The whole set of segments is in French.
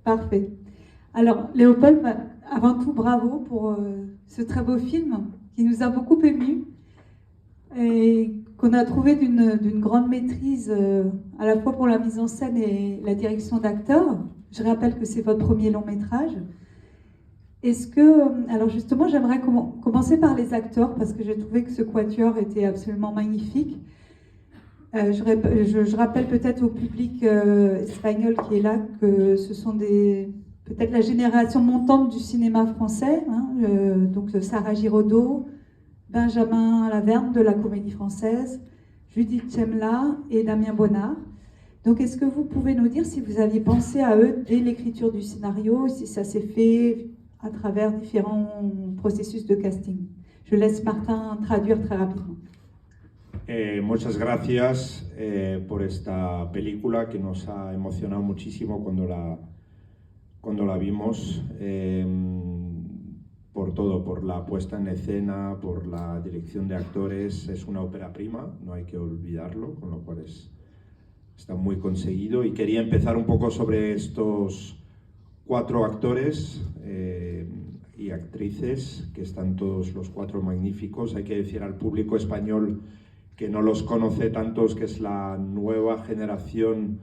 Parfait. Alors, Léopold, avant tout, bravo pour ce très beau film qui nous a beaucoup émus et qu'on a trouvé d'une grande maîtrise à la fois pour la mise en scène et la direction d'acteurs. Je rappelle que c'est votre premier long métrage. Est-ce que, alors justement, j'aimerais commencer par les acteurs parce que j'ai trouvé que ce quatuor était absolument magnifique. Je rappelle peut-être au public espagnol qui est là que ce sont peut-être la génération montante du cinéma français, hein, donc Sarah Giraudot, Benjamin Laverne de la Comédie Française, Judith Chemla et Damien Bonnard. Donc est-ce que vous pouvez nous dire si vous aviez pensé à eux dès l'écriture du scénario, si ça s'est fait à travers différents processus de casting? Je laisse Martin traduire très rapidement. Muchas gracias por esta película que nos ha emocionado muchísimo cuando la vimos, por todo, por la puesta en escena, por la dirección de actores. Es una ópera prima, no hay que olvidarlo, con lo cual está muy conseguido. Y quería empezar un poco sobre estos 4 actores y actrices, que están todos los 4 magníficos. Hay que decir al público español que no los conoce tantos, que es la nueva generación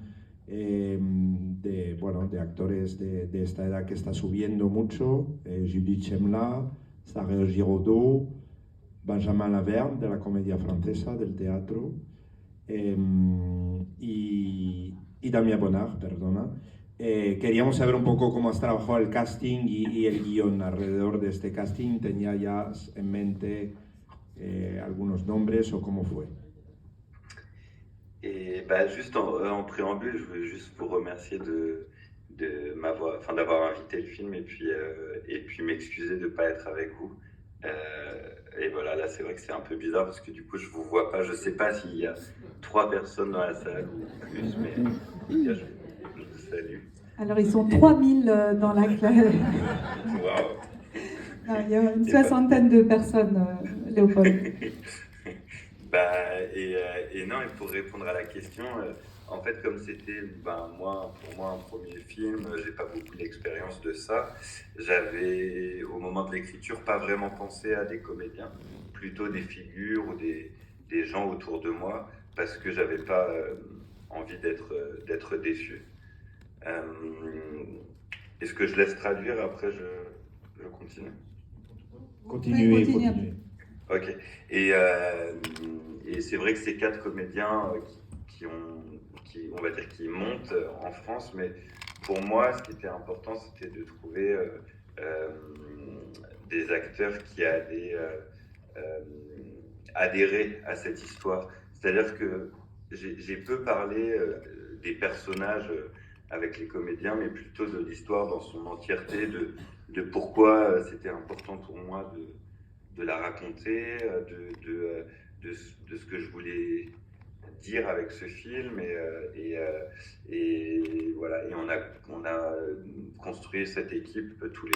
de actores de esta edad que está subiendo mucho. Judith Chemla, Sarah Giraudot, Benjamin Laverne de la Comédie Française, del teatro, y Damien Bonnard, perdona. Queríamos saber un poco cómo has trabajado el casting y el guión alrededor de este casting. ¿Tenía ya en mente algunos nombres o cómo fue? Et juste en préambule, je veux juste vous remercier d'avoir invité le film et puis m'excuser de ne pas être avec vous. Et voilà, là c'est vrai que c'est un peu bizarre parce que du coup je vous vois pas, je sais pas s'il y a 3 personnes dans la salle ou plus, mais je vous salue. Alors ils sont 3000 dans la classe. Waouh. Il y a une soixantaine de personnes, Léopold. Et non, et pour répondre à la question, en fait, comme c'était pour moi un premier film, j'ai pas beaucoup d'expérience de ça. J'avais, au moment de l'écriture, pas vraiment pensé à des comédiens, plutôt des figures ou des gens autour de moi, parce que j'avais pas envie d'être déçu. Est-ce que je laisse traduire, après je continue? Continuez. Ok. Et c'est vrai que ces 4 comédiens qui montent en France, mais pour moi, ce qui était important, c'était de trouver des acteurs qui allaient adhérer à cette histoire. C'est-à-dire que j'ai peu parlé des personnages avec les comédiens, mais plutôt de l'histoire dans son entièreté, de pourquoi c'était important pour moi de la raconter, de ce que je voulais dire avec ce film, et voilà. Et on a construit cette équipe tous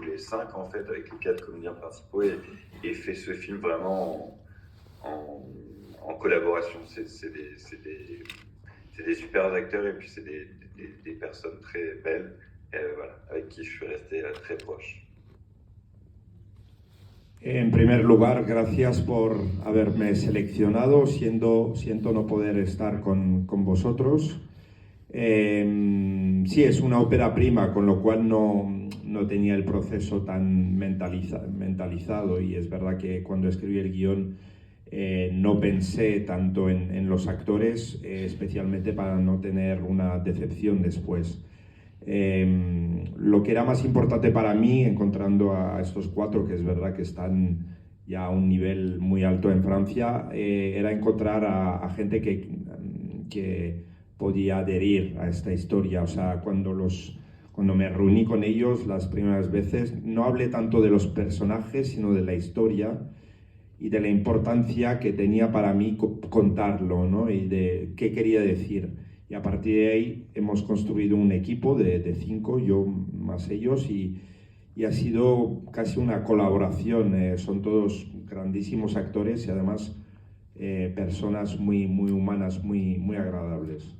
les 5 en fait, avec les 4 comédiens principaux, et fait ce film vraiment en collaboration. C'est des super acteurs, et puis c'est des personnes très belles, voilà, avec qui je suis resté très proche. En primer lugar, gracias por haberme seleccionado. Siento no poder estar con vosotros. Sí, es una ópera prima, con lo cual no tenía el proceso tan mentalizado, y es verdad que cuando escribí el guión no pensé tanto en los actores, especialmente para no tener una decepción después. Lo que era más importante para mí, encontrando a estos 4, que es verdad que están ya a un nivel muy alto en Francia, era encontrar a gente que podía adherir a esta historia. O sea, cuando me reuní con ellos las primeras veces, no hablé tanto de los personajes, sino de la historia y de la importancia que tenía para mí contarlo, ¿no? Y de qué quería decir. Y a partir de ahí hemos construido un equipo de 5, yo más ellos, y ha sido casi una colaboración. Son todos grandísimos actores y además personas muy humanas, muy agradables.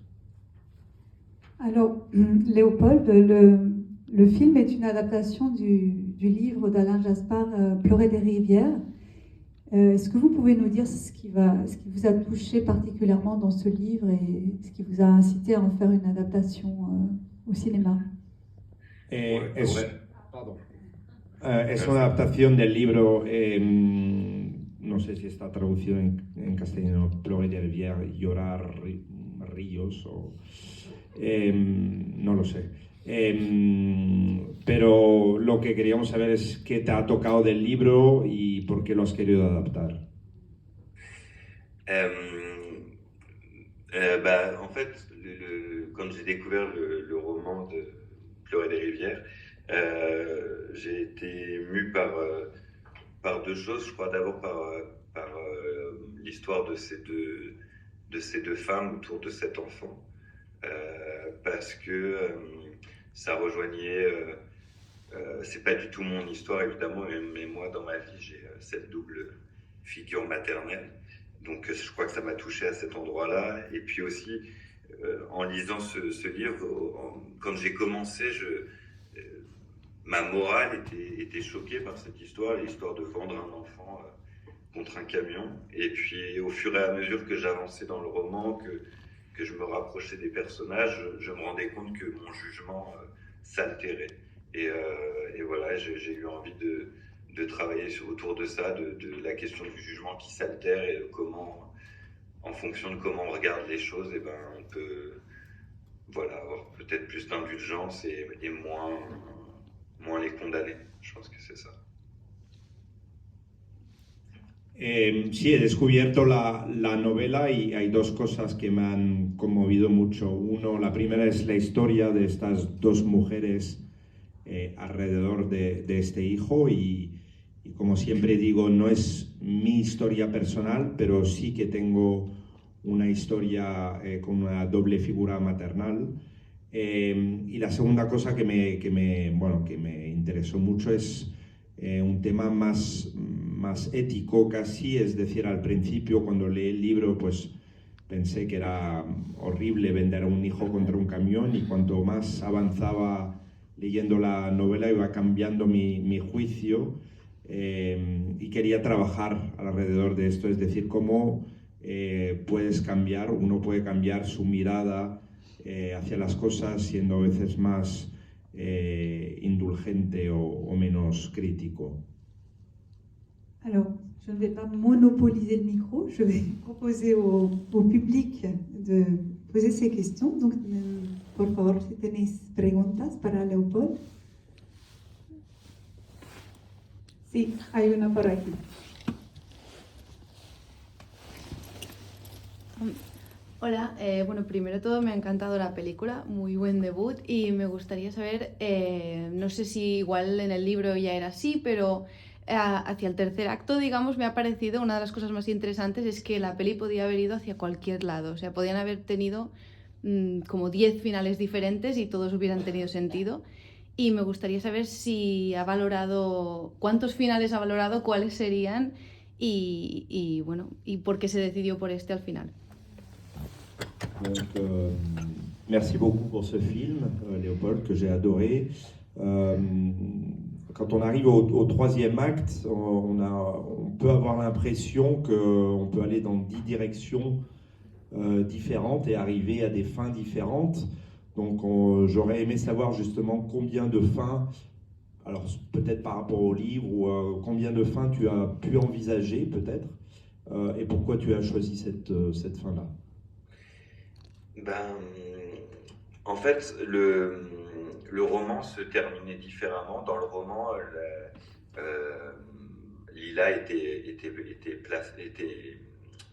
Alors, Léopold, Le film est une adaptation du livre d'Alain Jaspard, Pleurer des rivières. Est-ce que vous pouvez nous dire ce qui vous a touché particulièrement dans ce livre et ce qui vous a incité à en faire une adaptation au cinéma? Pardon. Es una adaptación del libro, no sé si está traducido en castellano, Pleurer des rivières, llorar ríos, o, no lo sé. Pero lo que queríamos saber es qué te ha tocado del libro y por qué lo has querido adaptar. En fait, quand j'ai découvert le roman de Pleurer des rivières, j'ai été mu par deux choses. Je crois d'abord par l'histoire de ces deux femmes autour de cet enfant, parce que ça rejoignait. C'est pas du tout mon histoire évidemment, mais moi dans ma vie j'ai cette double figure maternelle. Donc je crois que ça m'a touché à cet endroit-là. Et puis aussi, en lisant ce livre, quand j'ai commencé, ma morale était choquée par cette histoire, l'histoire de vendre un enfant contre un camion. Et puis au fur et à mesure que j'avançais dans le roman, que je me rapprochais des personnages, je me rendais compte que mon jugement s'altérait. Et voilà, j'ai eu envie de travailler autour de ça, de la question du jugement qui s'altère et de comment, en fonction de comment on regarde les choses, et ben, on peut avoir peut-être plus d'indulgence et moins les condamner. Je pense que c'est ça. Sí, he descubierto la novela y hay dos cosas que me han conmovido mucho. La primera es la historia de estas dos mujeres alrededor de este hijo y como siempre digo, no es mi historia personal, pero sí que tengo una historia con una doble figura maternal. Y la segunda cosa que me interesó mucho es un tema más ético casi, es decir, al principio cuando leí el libro pues pensé que era horrible vender a un hijo contra un camión y cuanto más avanzaba leyendo la novela iba cambiando mi juicio y quería trabajar alrededor de esto, es decir, cómo uno puede cambiar su mirada hacia las cosas siendo a veces más indulgente o menos crítico. Alors, je ne vais pas monopoliser le micro, je vais proposer au public de poser ses questions. Donc, por favor, si tenéis preguntas para Leopold. Sí, hay una por aquí. Hola, bueno, primero de todo me ha encantado la película, muy buen debut y me gustaría saber, no sé si igual en el libro ya era así, pero hacia el tercer acto, digamos, me ha parecido una de las cosas más interesantes es que la peli podía haber ido hacia cualquier lado, o sea, podían haber tenido como 10 finales diferentes y todos hubieran tenido sentido. Y me gustaría saber si ha valorado, cuántos finales ha valorado, cuáles serían y bueno, y por qué se decidió por este al final. Donc, merci beaucoup pour ce film, Léopold, que j'ai adoré. Quand on arrive au troisième acte, on peut avoir l'impression qu'on peut aller dans 10 directions différentes et arriver à des fins différentes. Donc j'aurais aimé savoir justement combien de fins, alors peut-être par rapport au livre, ou combien de fins tu as pu envisager peut-être, et pourquoi tu as choisi cette fin-là. En fait, le roman se terminait différemment. Dans le roman, Lila était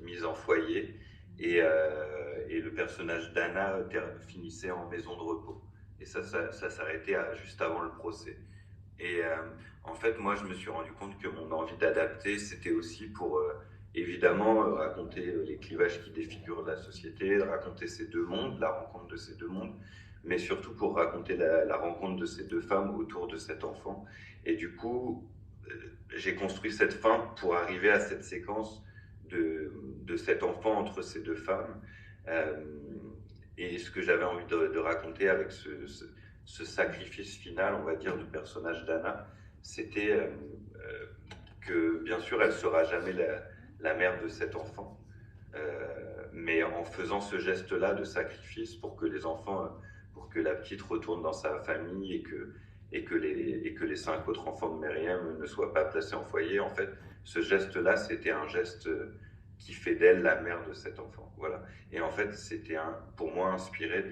mise en foyer et le personnage d'Anna finissait en maison de repos. Et ça s'arrêtait juste avant le procès. Et en fait, moi, je me suis rendu compte que mon envie d'adapter, c'était aussi pour évidemment raconter les clivages qui défigurent la société, raconter ces deux mondes, la rencontre de ces deux mondes, mais surtout pour raconter la rencontre de ces deux femmes autour de cet enfant. Et du coup, j'ai construit cette fin pour arriver à cette séquence de cet enfant entre ces deux femmes. Et ce que j'avais envie de raconter avec ce sacrifice final, on va dire, du personnage d'Anna, c'était que, bien sûr, elle ne sera jamais la mère de cet enfant. Mais en faisant ce geste-là de sacrifice pour que les enfants, pour que la petite retourne dans sa famille et que les 5 autres enfants de Myriam ne soient pas placés en foyer, en fait, ce geste-là, c'était un geste qui fait d'elle la mère de cet enfant. Voilà. Et en fait, c'était pour moi inspiré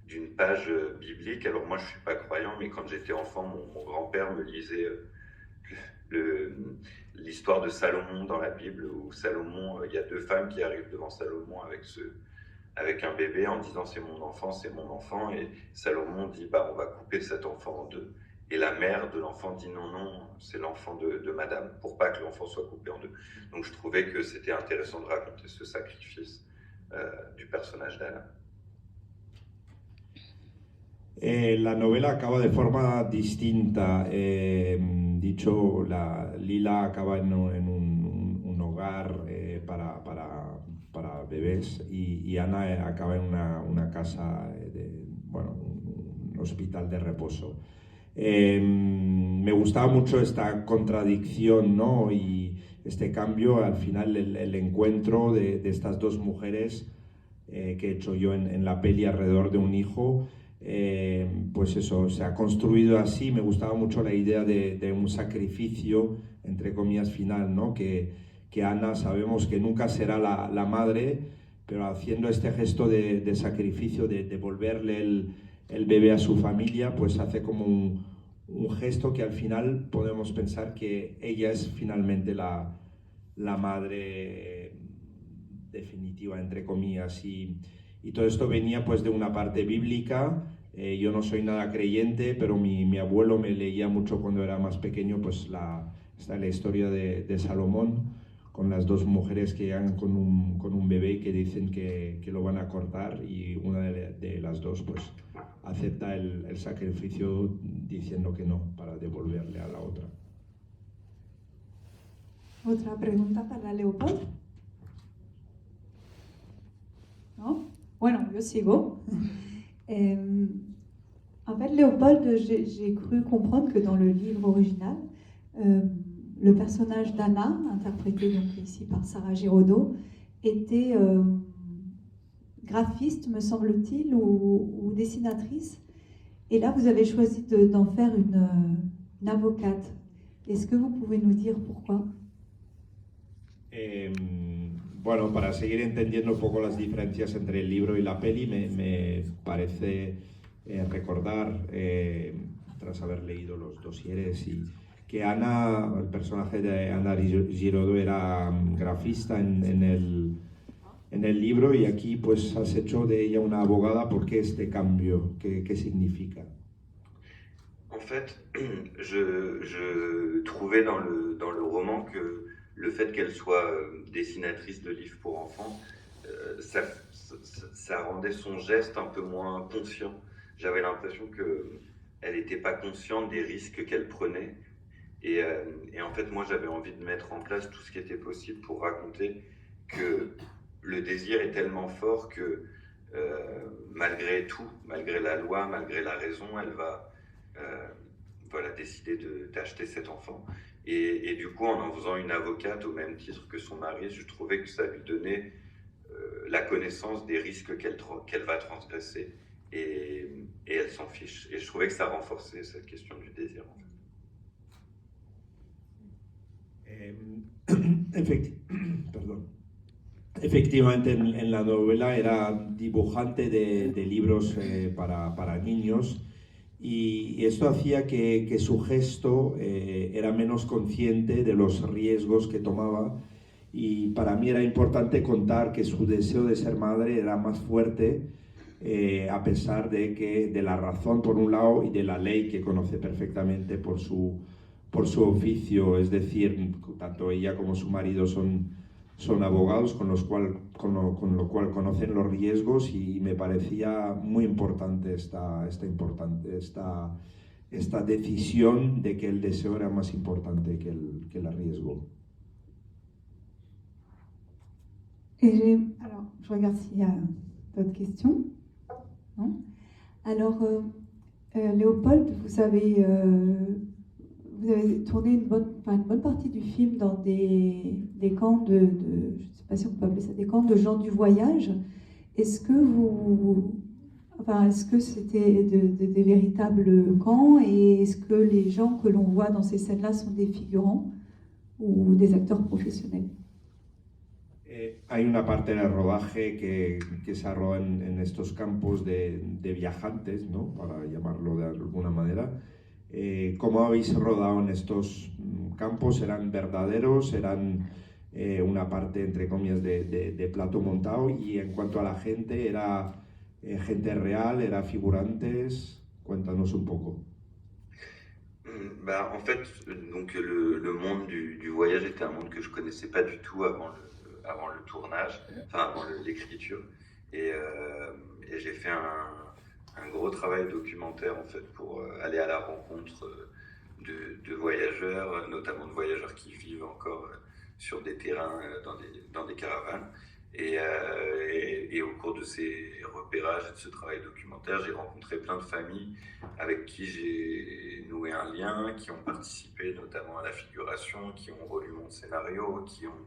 d'une page biblique. Alors moi, je ne suis pas croyant, mais quand j'étais enfant, mon grand-père me lisait l'histoire de Salomon dans la Bible, où Salomon, il y a 2 femmes qui arrivent devant Salomon avec un bébé en disant c'est mon enfant, et Salomon dit on va couper cet enfant en 2. Et la mère de l'enfant dit non, c'est l'enfant de madame, pour pas que l'enfant soit coupé en 2. Donc je trouvais que c'était intéressant de raconter ce sacrifice du personnage d'Anna. La novela acaba de forma distinta. Dicho, Lila acaba en un hogar para bebés y Ana acaba en una casa, un hospital de reposo. Me gustaba mucho esta contradicción, ¿no? Y este cambio, al final el encuentro de estas 2 mujeres que he hecho yo en la peli alrededor de un hijo. Pues eso, se ha construido así. Me gustaba mucho la idea de un sacrificio, entre comillas, final, ¿no? Que Ana sabemos que nunca será la madre, pero haciendo este gesto de sacrificio, de devolverle el bebé a su familia, pues hace como un gesto que al final podemos pensar que ella es finalmente la madre definitiva, entre comillas. Y todo esto venía pues de una parte bíblica. Yo no soy nada creyente, pero mi abuelo me leía mucho cuando era más pequeño, pues está la historia de Salomón, con las 2 mujeres que llegan con un bebé y que dicen que lo van a cortar, y una de las 2 pues acepta el sacrificio diciendo que no, para devolverle a la otra. ¿Otra pregunta para Léopold? ¿No? Bueno, yo sigo. En fait, Léopold, j'ai cru comprendre que dans le livre original, le personnage d'Anna, interprété donc ici par Sarah Giraudot, était graphiste, me semble-t-il, ou dessinatrice. Et là, vous avez choisi d'en faire une avocate. Est-ce que vous pouvez nous dire pourquoi? Bueno, para seguir entendiendo un poco las diferencias entre el libro y la peli, me parece recordar, tras haber leído los dosieres, que Ana, el personaje de Ana Giraudot, era grafista en el libro, y aquí pues has hecho de ella una abogada. ¿Por qué este cambio? ¿Qué significa? En fait, je trouvais dans le roman que le fait qu'elle soit dessinatrice de livres pour enfants, ça rendait son geste un peu moins conscient. J'avais l'impression qu'elle n'était pas consciente des risques qu'elle prenait. Et en fait, moi, j'avais envie de mettre en place tout ce qui était possible pour raconter que le désir est tellement fort que malgré tout, malgré la loi, malgré la raison, elle va décider d'acheter cet enfant. Et du coup, en faisant une avocate au même titre que son mari, je trouvais que ça lui donnait la connaissance des risques qu'elle va transgresser, et elle s'en fiche. Et je trouvais que ça renforçait cette question du désir, en fait. Efectivamente, en la novela era dibujante de libros para niños, y esto hacía que su gesto era menos consciente de los riesgos que tomaba, y para mí era importante contar que su deseo de ser madre era más fuerte, a pesar de la razón por un lado y de la ley que conoce perfectamente por su oficio. Es decir, tanto ella como su marido son abogados, con lo cual conocen los riesgos, y me parecía muy importante esta decisión de que el deseo era más importante que el riesgo. Alors, je regarde s'il y a d'autres questions. Non? Alors, Léopold, vous avez tourné une bonne partie du film dans des camps je ne sais pas si on peut appeler ça des camps de gens du voyage. Est-ce que est-ce que c'était des véritables camps et est-ce que les gens que l'on voit dans ces scènes-là sont des figurants ou des acteurs professionnels? Hay una parte del rodaje que se rodó en estos campos de viajantes, ¿no? Para llamarlo de alguna manera. ¿Cómo habéis rodado en estos campos? ¿Eran verdaderos? ¿Eran una parte, entre comillas, de plato montado? Y en cuanto a la gente, ¿era gente real? ¿Era figurantes? Cuéntanos un poco. En fait, donc le monde du voyage était un monde que je connaissais pas du tout avant le tournage, enfin avant l'écriture. Et j'ai fait un gros travail documentaire en fait pour aller à la rencontre de voyageurs, notamment de voyageurs qui vivent encore sur des terrains dans des caravanes. Et au cours de ces repérages et de ce travail documentaire, j'ai rencontré plein de familles avec qui j'ai noué un lien, qui ont participé notamment à la figuration, qui ont relu mon scénario, qui ont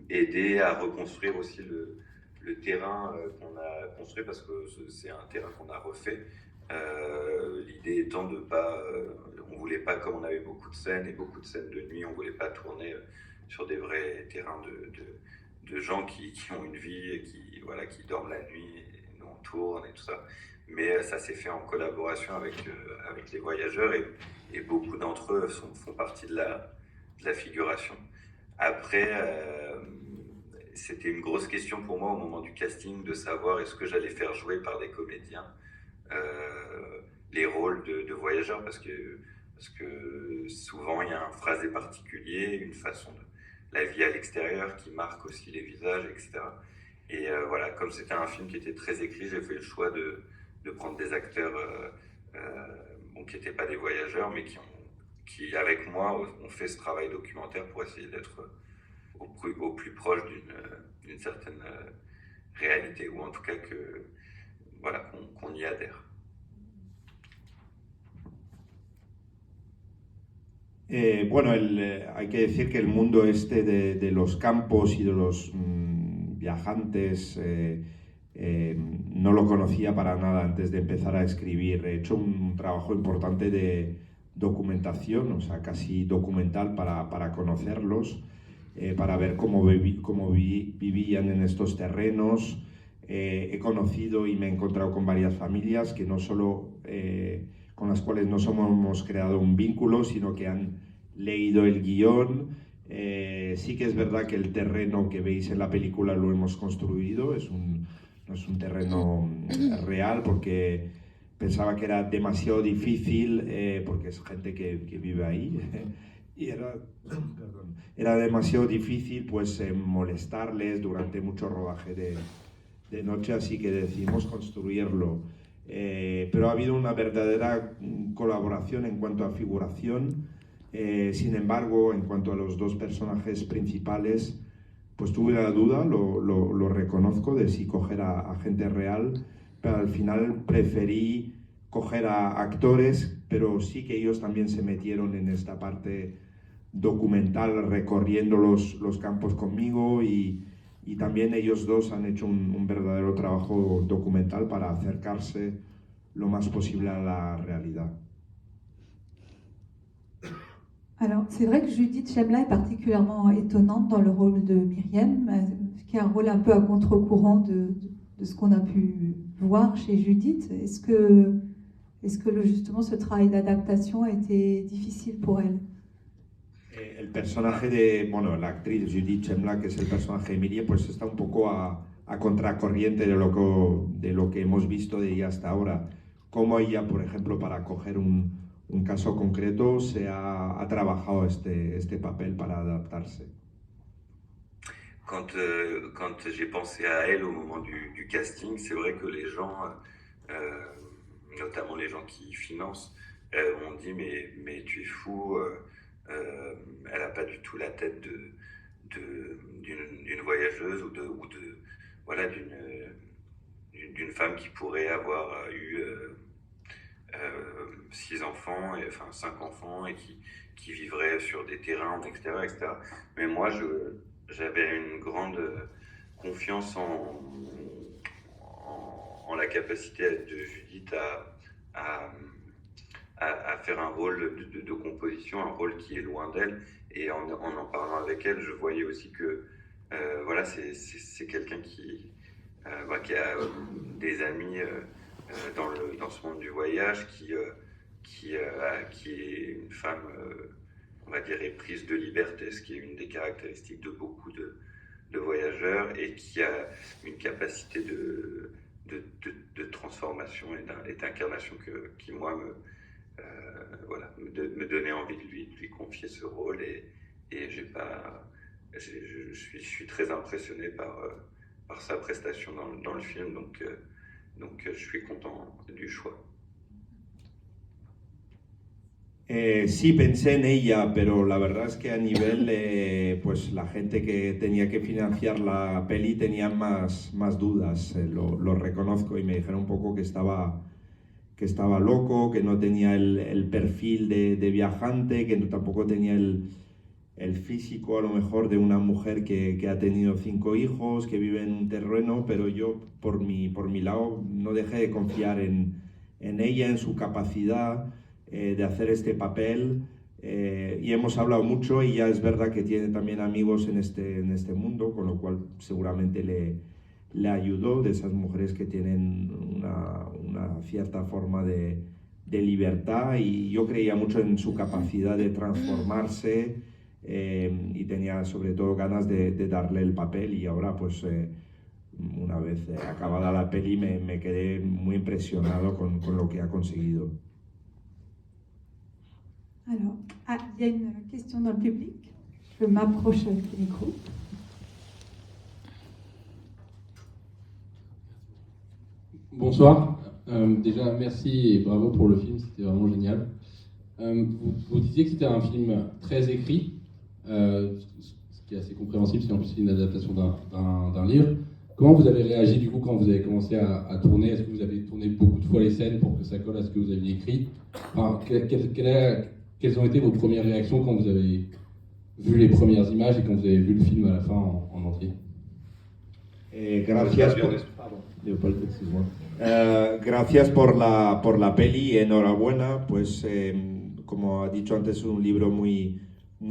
aidé à reconstruire aussi le terrain qu'on a construit, parce que c'est un terrain qu'on a refait. L'idée étant de pas... on voulait pas, comme on avait beaucoup de scènes et beaucoup de scènes de nuit, on voulait pas tourner sur des vrais terrains de gens qui ont une vie et qui dorment la nuit, et nous on tourne et tout ça. Mais ça s'est fait en collaboration avec les voyageurs et beaucoup d'entre eux font partie de la figuration. Après, c'était une grosse question pour moi au moment du casting de savoir est-ce que j'allais faire jouer par des comédiens les rôles de voyageurs, parce que souvent il y a un phrasé particulier, une façon de la vie à l'extérieur qui marque aussi les visages, etc. Et voilà, comme c'était un film qui était très écrit, j'ai fait le choix de prendre des acteurs qui n'étaient pas des voyageurs, mais qui avec moi, ont fait ce travail documentaire pour essayer d'être au plus proche d'une certaine réalité, ou en tout cas qu'on y adhère. Hay que decir que el mundo este de los campos y de los viajantes no lo conocía para nada antes de empezar a escribir. He hecho un trabajo importante de documentación, o sea, casi documental para conocerlos, para ver cómo vivían en estos terrenos. He conocido y me he encontrado con varias familias que no solo... con las cuales no solo hemos creado un vínculo, sino que han leído el guión. Sí que es verdad que el terreno que veis en la película lo hemos construido, no es un terreno real, porque pensaba que era demasiado difícil, porque es gente que vive ahí, y era demasiado difícil pues molestarles durante mucho rodaje de noche, así que decidimos construirlo. Pero ha habido una verdadera colaboración en cuanto a figuración. Sin embargo, en cuanto a los dos personajes principales, pues tuve la duda, lo reconozco, de si coger a gente real, pero al final preferí coger a actores, pero sí que ellos también se metieron en esta parte documental, recorriendo los campos conmigo, y también ellos dos han hecho un verdadero trabajo documental para acercarse lo más posible a la realidad. Alors, c'est vrai que Judith Chemla est particulièrement étonnante dans le rôle de Myriam, qui a un rôle un peu à contre-courant de ce qu'on a pu voir chez Judith. Est-ce que justement ce travail d'adaptation a été difficile pour elle? El personaje la actriz Judith Chemla, que es el personaje de Miriam, pues está un poco a contracorriente de lo que hemos visto de ella hasta ahora. Cómo ella, por ejemplo, para coger un caso concreto, ha trabajado este papel para adaptarse. Quand j'ai pensé à elle au moment du casting, c'est vrai que les gens, notamment les gens qui financent, m'ont dit mais tu es fou, elle n'a pas du tout la tête d'une voyageuse ou d'une femme qui pourrait avoir eu 6 enfants, enfin 5 enfants, et qui vivraient sur des terrains, etc., etc. Mais moi, j'avais une grande confiance en la capacité de Judith à faire un rôle de composition, un rôle qui est loin d'elle. Et en parlant avec elle, je voyais aussi que voilà, c'est quelqu'un qui a des amis dans ce monde du voyage, qui est une femme, on va dire, éprise de liberté, ce qui est une des caractéristiques de beaucoup de voyageurs, et qui a une capacité de transformation et d'incarnation qui, moi, voilà, me donnait envie de lui confier ce rôle. Et je suis très impressionné par sa prestation dans le film, donc je suis content du choix. Sí, pensé en ella, pero la verdad es que a nivel, pues la gente que tenía que financiar la peli tenía más dudas, lo reconozco, y me dijeron un poco que estaba loco, que no tenía el perfil de viajante, que tampoco tenía el físico a lo mejor de una mujer que ha tenido 5 hijos, que vive en un terreno, pero yo por mi lado no dejé de confiar en ella, en su capacidad de hacer este papel, y hemos hablado mucho. Y ya es verdad que tiene también amigos en este mundo, con lo cual seguramente le ayudó, de esas mujeres que tienen una cierta forma de libertad, y yo creía mucho en su capacidad de transformarse, y tenía sobre todo ganas de darle el papel. Y ahora pues una vez acabada la peli me quedé muy impresionado con lo que ha conseguido. Alors, il y a une question dans le public. Je m'approche avec le micro. Bonsoir. Déjà, merci et bravo pour le film, c'était vraiment génial. Vous disiez que c'était un film très écrit, ce qui est assez compréhensible, si en plus c'est une adaptation d'un livre. Comment vous avez réagi du coup quand vous avez commencé à tourner? Est-ce que vous avez tourné beaucoup de fois les scènes pour que ça colle à ce que vous aviez écrit? Enfin, quelles ont été vos premières réactions quand vous avez vu les premières images et quand vous avez vu le film à la fin en entier? Gracias por la peli, enhorabuena. Pues como ha dicho antes, es un libro muy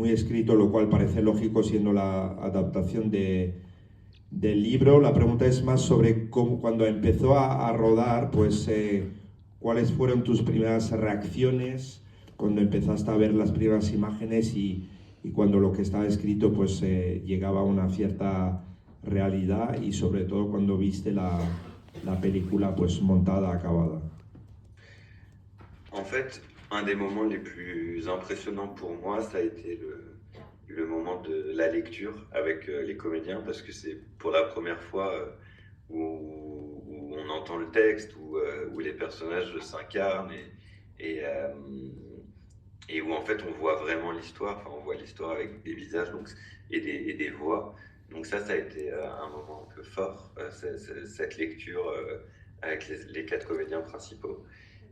escrito, lo cual parece lógico siendo la adaptación del libro. La pregunta es más sobre cómo, cuando empezó a rodar, pues cuáles fueron tus primeras reacciones cuando empezaste a ver las primeras imágenes, y cuando lo que estaba escrito pues llegaba a una cierta realidad, y sobre todo cuando viste la película pues montada, acabada. En fait, un des moments les plus impressionnants pour moi, ça a été le moment de la lecture avec les comédiens, parce que c'est pour la première fois où on entend le texte, où les personnages s'incarnent, et où en fait on voit vraiment l'histoire, enfin on voit l'histoire avec des visages et des voix. Donc ça a été un moment un peu fort, cette lecture avec les 4 comédiens principaux.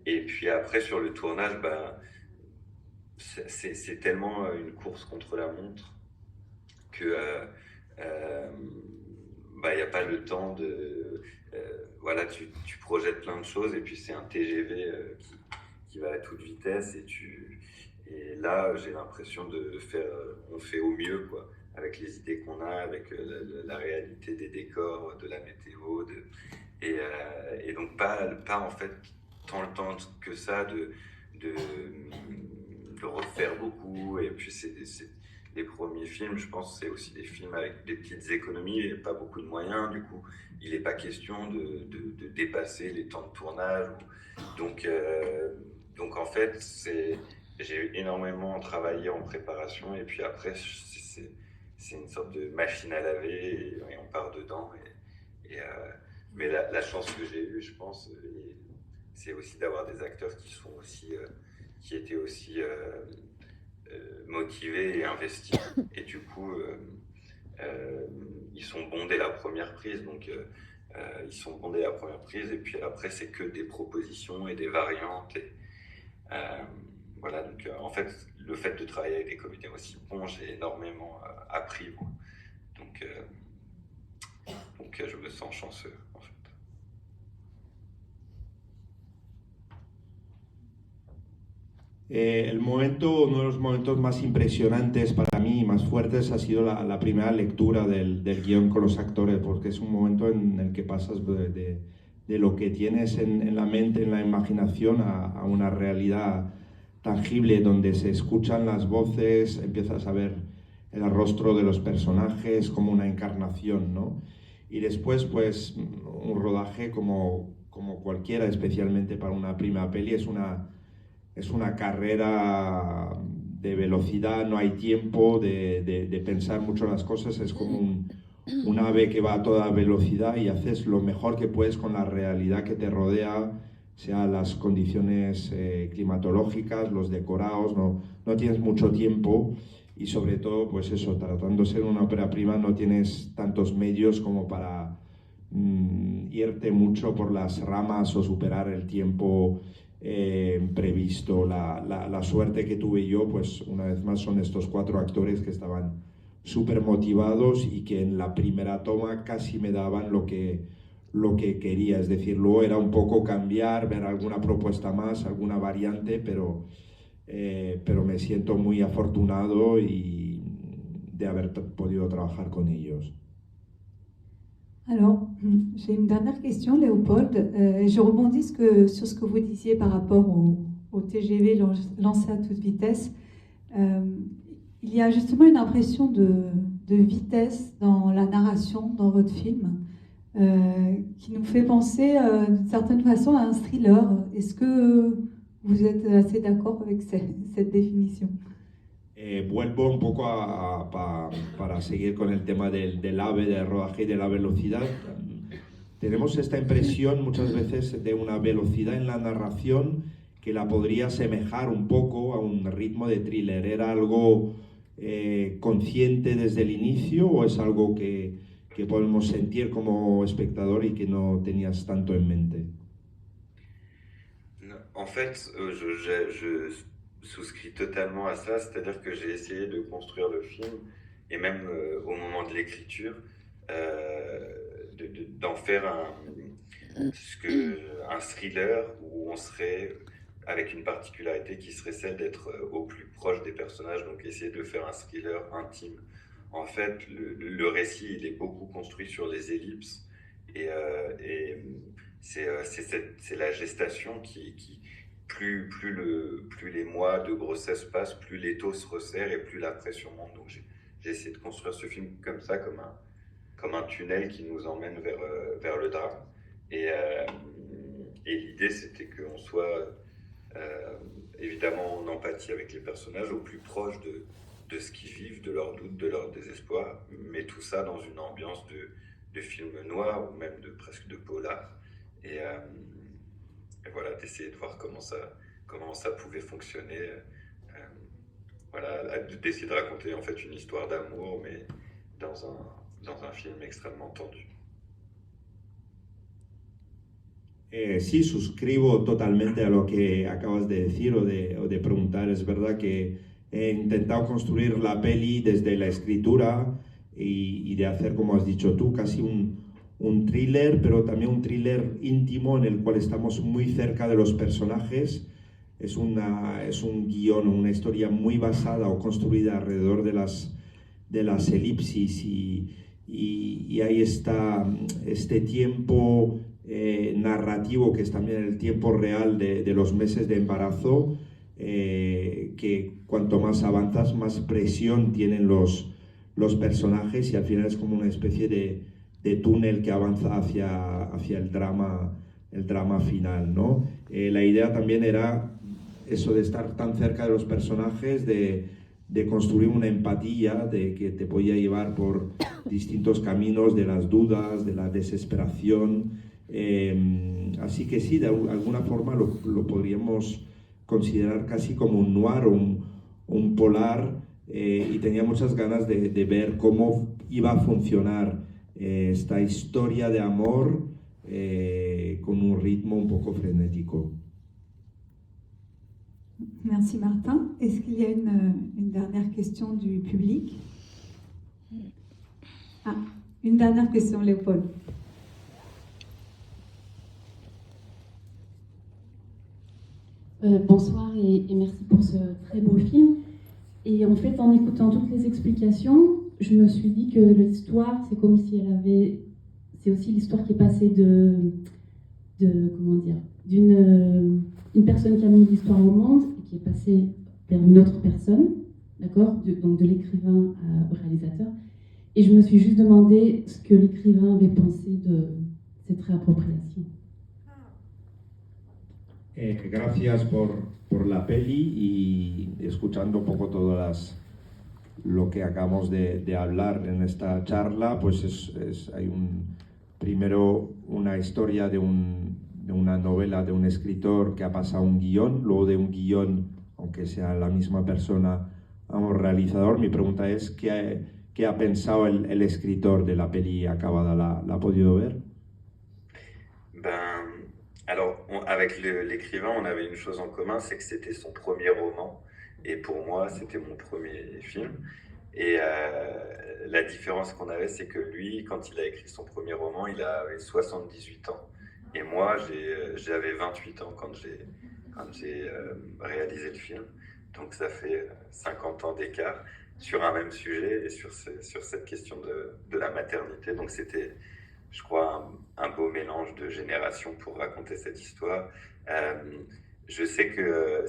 Et puis après, sur le tournage, c'est tellement une course contre la montre que il n'y a pas le temps de... voilà, tu projettes plein de choses, et puis c'est un TGV qui va à toute vitesse, et là, j'ai l'impression on fait au mieux, quoi, avec les idées qu'on a, avec la réalité des décors, de la météo, et donc pas en fait tant le temps que ça de refaire beaucoup. Et puis c'est les premiers films, je pense, c'est aussi des films avec des petites économies et pas beaucoup de moyens. Du coup, il n'est pas question de dépasser les temps de tournage. Donc en fait, j'ai énormément travaillé en préparation, et puis après, c'est une sorte de machine à laver, et on part dedans. Mais la chance que j'ai eue, je pense, c'est aussi d'avoir des acteurs qui étaient aussi motivés et investis. Et du coup, ils sont bons dès la première prise. Donc, et puis après, c'est que des propositions et des variantes. Voilà, donc en fait, le fait de travailler avec des comédiens aussi bons, j'ai énormément appris, moi. Donc je me sens chanceux, en fait. Uno de los momentos más impresionantes para mí, más fuertes, ha sido la primera lectura del guión con los actores, porque es un momento en el que pasas de lo que tienes en la mente, en la imaginación, a una realidad tangible, donde se escuchan las voces, empiezas a ver el rostro de los personajes como una encarnación, ¿no? Y después, pues, un rodaje como cualquiera, especialmente para una primera peli, es una carrera de velocidad, no hay tiempo de pensar mucho las cosas, es como un ave que va a toda velocidad y haces lo mejor que puedes con la realidad que te rodea, sea las condiciones climatológicas, los decorados, no tienes mucho tiempo y sobre todo, pues eso, tratándose de una ópera prima no tienes tantos medios como para irte mucho por las ramas o superar el tiempo previsto. La suerte que tuve yo, pues una vez más, son estos 4 actores que estaban súper motivados y que en la primera toma casi me daban lo que quería. Es decir, luego era un poco cambiar, ver alguna propuesta más, alguna variante, pero me siento muy afortunado y de haber podido trabajar con ellos. Alors, j'ai une dernière question, Léopold. Je rebondis sur ce que vous disiez par rapport au TGV lancé à toute vitesse. Il y a justement une impression de vitesse dans la narration, dans votre film, qui nous fait penser d'une certaine façon à un thriller. Est-ce que vous êtes assez d'accord avec cette définition? Vuelvo un poco para seguir con el tema del ave, del rodaje y de la velocidad. Tenemos esta impresión muchas veces de una velocidad en la narración que la podría asemejar un poco a un ritmo de thriller. ¿Era algo consciente desde el inicio o es algo que podemos sentir como espectador y que no tenías tanto en mente? En fait, je souscris totalement à ça, c'est-à-dire que j'ai essayé de construire le film, et même au moment de l'écriture, d'en faire un thriller où on serait avec une particularité qui serait celle d'être au plus proche des personnages, donc essayer de faire un thriller intime. En fait, le récit, il est beaucoup construit sur les ellipses, et c'est la gestation qui plus les mois de grossesse passent, plus l'étau se resserre et plus la pression monte. Donc j'ai essayé de construire ce film comme ça, comme un tunnel qui nous emmène vers le drame. Et l'idée, c'était qu'on soit évidemment en empathie avec les personnages, au plus proche de ce qu'ils vivent, de leurs doutes, de leur désespoir, mais tout ça dans une ambiance de film noir ou même presque de polar. Et voilà, d'essayer de voir comment ça pouvait fonctionner. Voilà, d'essayer de raconter en fait une histoire d'amour, mais dans un film extrêmement tendu. Sí, suscribo totalmente a lo que acabas de decir o de preguntar. Es verdad que he intentado construir la peli desde la escritura y de hacer, como has dicho tú, casi un thriller, pero también un thriller íntimo en el cual estamos muy cerca de los personajes. Es un guión, una historia muy basada o construida alrededor de las elipsis y ahí está este tiempo narrativo que es también el tiempo real de los meses de embarazo, que cuanto más avanzas más presión tienen los personajes y al final es como una especie de túnel que avanza hacia el drama final, ¿no? La idea también era eso de estar tan cerca de los personajes, de construir una empatía, de que te podía llevar por distintos caminos de las dudas, de la desesperación. Así que sí, de alguna forma lo podríamos considerar casi como un noir o un polar, y tenía muchas ganas de ver cómo iba a funcionar esta historia de amor con un ritmo un poco frenético. Merci Martin. Est-ce qu'il y a une dernière question du public? Ah, une dernière question, Léopold. Bonsoir et merci pour ce très beau film. Et en fait, en écoutant toutes les explications, je me suis dit que l'histoire, c'est comme si elle avait... C'est aussi l'histoire qui est passée comment dire, une personne qui a mis l'histoire au monde et qui est passée vers une autre personne, d'accord, donc de l'écrivain au réalisateur. Et je me suis juste demandé ce que l'écrivain avait pensé de cette réappropriation. Gracias por la peli y escuchando un poco lo que acabamos de hablar en esta charla, pues hay primero una historia de una novela de un escritor que ha pasado un guión, luego de un guión, aunque sea la misma persona, a un realizador. Mi pregunta es, ¿qué ha pensado el escritor de la peli acabada? ¿La ha podido ver? Alors, avec l'écrivain, on avait une chose en commun, c'est que c'était son premier roman. Et pour moi, c'était mon premier film. Et la différence qu'on avait, c'est que lui, quand il a écrit son premier roman, il avait 78 ans. Et moi, j'avais 28 ans quand j'ai réalisé le film. Donc ça fait 50 ans d'écart sur un même sujet et sur cette question de la maternité. Donc c'était, je crois, un beau mélange de générations pour raconter cette histoire. Je sais que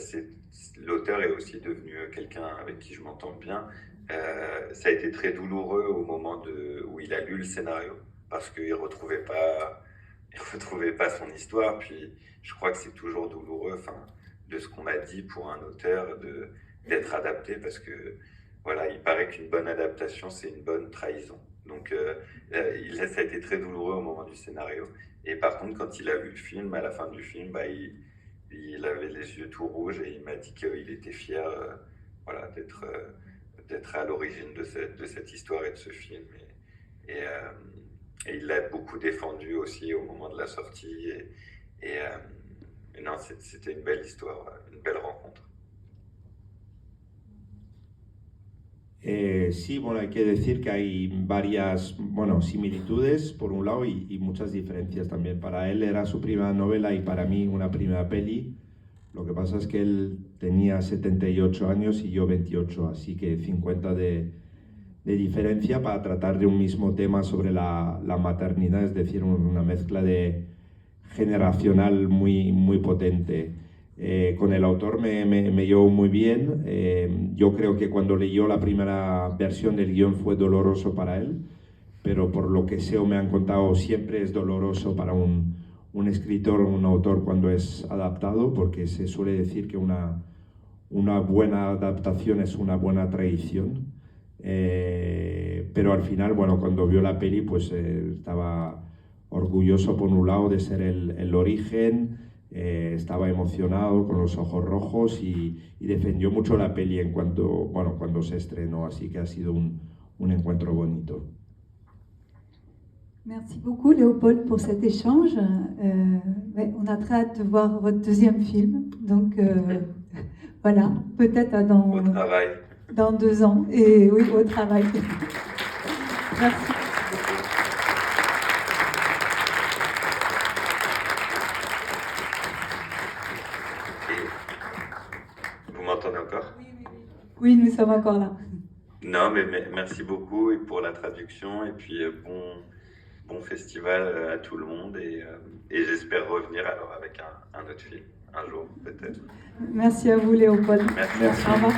l'auteur est aussi devenu quelqu'un avec qui je m'entends bien. Ça a été très douloureux au moment où il a lu le scénario, parce qu'il ne retrouvait pas son histoire. Puis je crois que c'est toujours douloureux, de ce qu'on m'a dit pour un auteur, d'être adapté, parce que voilà, il paraît qu'une bonne adaptation, c'est une bonne trahison. Donc ça a été très douloureux au moment du scénario. Et par contre, quand il a vu le film, à la fin du film, il avait les yeux tout rouges et il m'a dit qu'il était fier voilà, d'être à l'origine de cette histoire et de ce film. Et il l'a beaucoup défendu aussi au moment de la sortie. Et non, c'était une belle histoire, une belle rencontre. Sí, bueno, hay que decir que hay varias, similitudes por un lado y muchas diferencias también. Para él era su primera novela y para mí una primera peli. Lo que pasa es que él tenía 78 años y yo 28, así que 50 de diferencia para tratar de un mismo tema sobre la maternidad, es decir, una mezcla generacional muy potente. Con el autor me llevo muy bien. Yo creo que cuando leyó la primera versión del guión fue doloroso para él, pero por lo que sé o me han contado, siempre es doloroso para un escritor o un autor cuando es adaptado, porque se suele decir que una buena adaptación es una buena traición. Pero al final, cuando vio la peli, pues estaba orgulloso por un lado de ser el origen. Estaba emocionado, con los ojos rojos y defendió mucho la peli cuando se estrenó, así que ha sido un encuentro bonito. Merci beaucoup Léopold pour cet échange. On a très hâte de voir votre deuxième film, donc voilà, peut-être dans 2 ans, et oui, au travail. Merci. Vous m'entendez encore? Oui, nous sommes encore là. Non, mais merci beaucoup et pour la traduction et puis bon festival à tout le monde et j'espère revenir alors avec un autre film un jour peut-être. Merci à vous Léopold. Merci. Au revoir.